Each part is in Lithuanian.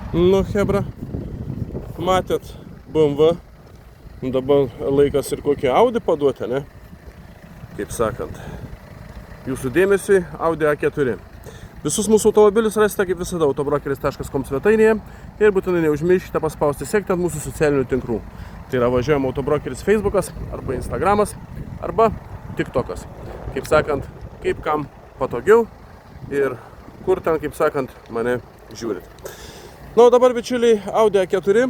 Nu, hebra, matėt BMW, dabar laikas ir kokį Audi paduoti, ne? Kaip sakant, jūsų dėmesiui Audi A4. Visus mūsų automobilius rasite kaip visada autobrokeris.com svetainėje ir būtinai neužmirškite paspausti sekti ant mūsų socialinių tinklų. Tai yra važiuojama autobrokeris Facebookas arba Instagramas arba TikTokas. Kaip sakant, kaip kam patogiau ir kur ten, kaip sakant, mane žiūrit. Na, o dabar, bičiuliai, Audi A4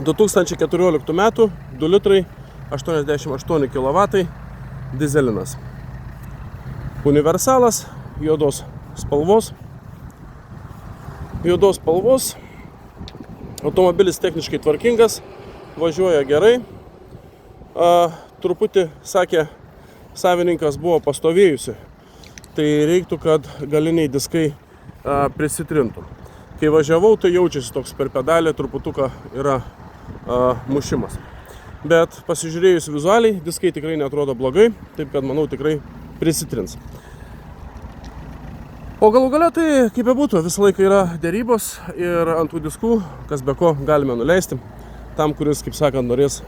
2014 metų, 2 litrai, 88 kW, dizelinas. Universalas, juodos spalvos. Automobilis techniškai tvarkingas, važiuoja gerai. Truputį, sakė, savininkas buvo pastovėjusi. Tai reiktų, kad galiniai diskai prisitrintų. Kai važiavau, tai jaučiasi toks per pedalę, truputuką yra mušimas. Bet pasižiūrėjus vizualiai, diskai tikrai neatrodo blogai, taip kad, manau, tikrai prisitrins. O galų gale tai, kaip bebūtų, visą laiką yra derybos ir ant tų diskų, kas be ko, galime nuleisti tam, kuris, kaip sakant, norės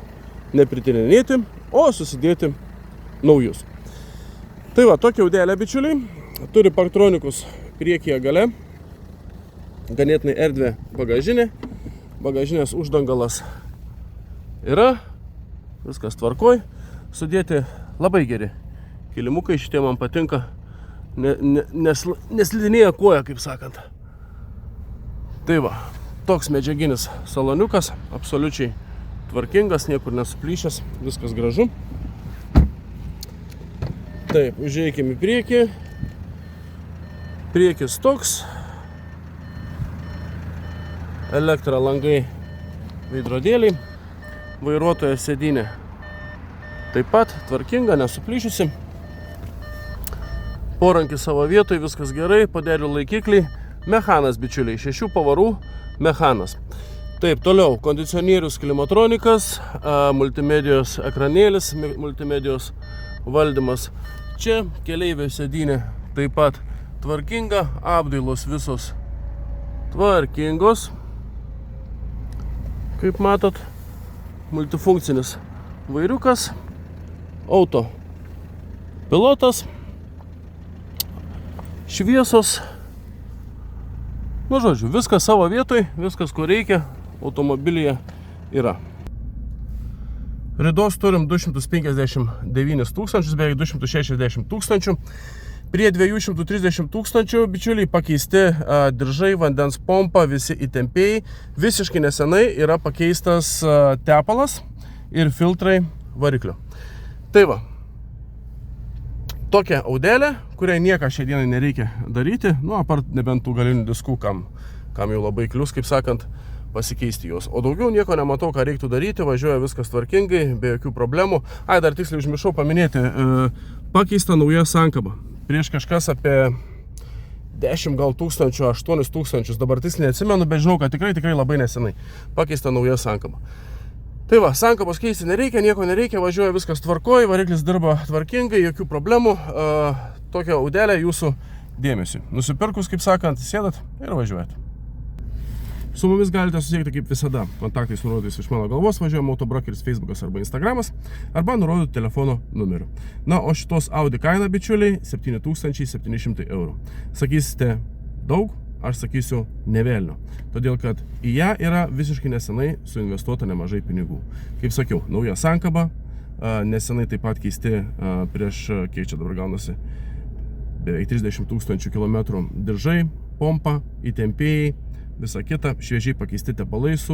nepritirinėti, o susidėti naujus. Tai va, tokia Audelė, bičiuliai, turi parktronikus priekyje gale, ganėtinai erdvė bagažinė, bagažinės uždangalas yra, viskas tvarkoj, sudėti labai geri kilimukai, šitie man patinka, neslidinėja koja, kaip sakant. Tai va, toks medžiaginis saloniukas, absoliučiai tvarkingas, niekur nesuplyšęs, viskas gražu. Taip, užeikime į priekį. Priekis toks. Elektra langai, veidrodėliai. Vairuotojo sėdynė taip pat tvarkinga, nesuplyšusi. Porankis savo vietoj, viskas gerai, padėrių laikikliai. Mechanas, bičiuliai, 6 pavarų mechanas. Taip, toliau, kondicionierius, klimatronikas, multimedijos ekranėlis, multimedijos valdymas. Čia keleivio sėdynė taip pat tvarkinga, apdailos visos tvarkingos. Kaip matot, multifunkcinis vairiukas, auto pilotas, šviesos. Nu, žodžiu, viskas savo vietoj, viskas, ko reikia, automobilyje yra. Ridos turim 259 tūkstančius, beveik 260 tūkstančių. Prie 230 tūkstančių, bičiuliai, pakeisti diržai, vandens pompa, visi įtempėjai. Visiškai nesenai yra pakeistas tepalas ir filtrai variklio. Tai va, tokia Audelė, kuriai nieką šią dieną nereikia daryti, nu, apart nebent tų galinių diskų, kam jau labai klius, kaip sakant, pasikeisti juos. O daugiau nieko nematau, ką reiktų daryti, važiuoja viskas tvarkingai, be jokių problemų. Dar tiksliai užmiršau paminėti, pakeista nauja sankaba. Prieš kažkas apie 10 gal tūkstančių, 8 tūkstančius, dabar tiksliai neatsimenu, bet žinau, kad tikrai labai nesenai pakeista nauja sankaba. Tai va, sankabos keisti nereikia, nieko nereikia, važiuoja viskas tvarkoj, variklis dirba tvarkingai, jokių problemų. Tokia Audelė jūsų dėmesiui. Nusipirkus, kaip sakant, sėdat ir važiuojat. Su mumis galite susiekti kaip visada, kontaktais nurodytais iš mano galvos, važiuojam autobrokeris Facebookas arba Instagramas, arba nurodytų telefono numeriu. Na, o šitos Audi kaina, bičiuliai, 7700 eurų. Sakysite daug, aš sakysiu nevėlino, todėl kad į ją yra visiškai nesenai suinvestuota nemažai pinigų. Kaip sakiau, nauja sankaba, nesenai taip pat keisti prieš, kiek čia dabar gaunasi, beveik 30 tūkstančių kilometrų diržai, pompa, įtempėjai, visa kita, šviežiai pakeisti tepalai su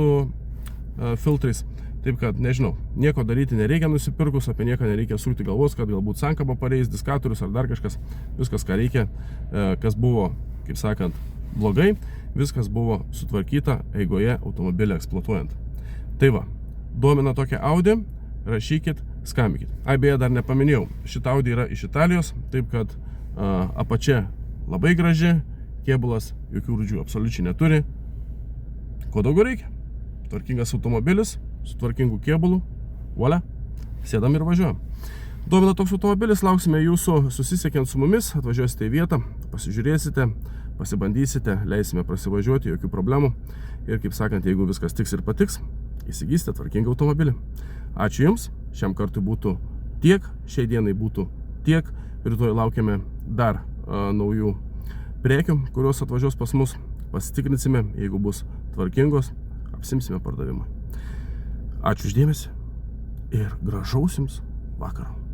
filtrais. Taip kad, nežinau, nieko daryti nereikia nusipirkus, apie nieką nereikia sukti galvos, kad galbūt sankaba pareis, diskatorius ar dar kažkas. Viskas, ką reikia, kas buvo, kaip sakant, blogai, viskas buvo sutvarkyta eigoje automobilį eksploatuojant. Tai va, domina tokia Audi, rašykit, skambinkit. Beje, dar nepaminėjau, šita Audi yra iš Italijos, taip kad apačia labai graži, kėbulas jokių rūdžių absoliučiai neturi. Ko daugiau reikia? Tvarkingas automobilis, su tvarkingu kėbulu, volia, sėdam ir važiuojam. Domina toks automobilis, lauksime jūsų susisiekiant su mumis, atvažiuosite į vietą, pasižiūrėsite, pasibandysite, leisime prasivažiuoti, jokių problemų. Ir kaip sakant, jeigu viskas tiks ir patiks, įsigysite tvarkingą automobilį. Ačiū Jums, šiam kartui būtų tiek, šiai dienai būtų tiek, rytoj laukiame dar naujų prekių, kurios atvažiuos pas mus, pasitikrinsime, jeigu bus tvarkingos, apsimsime pardavimui. Ačiū už dėmesį ir gražaus Jums vakaro.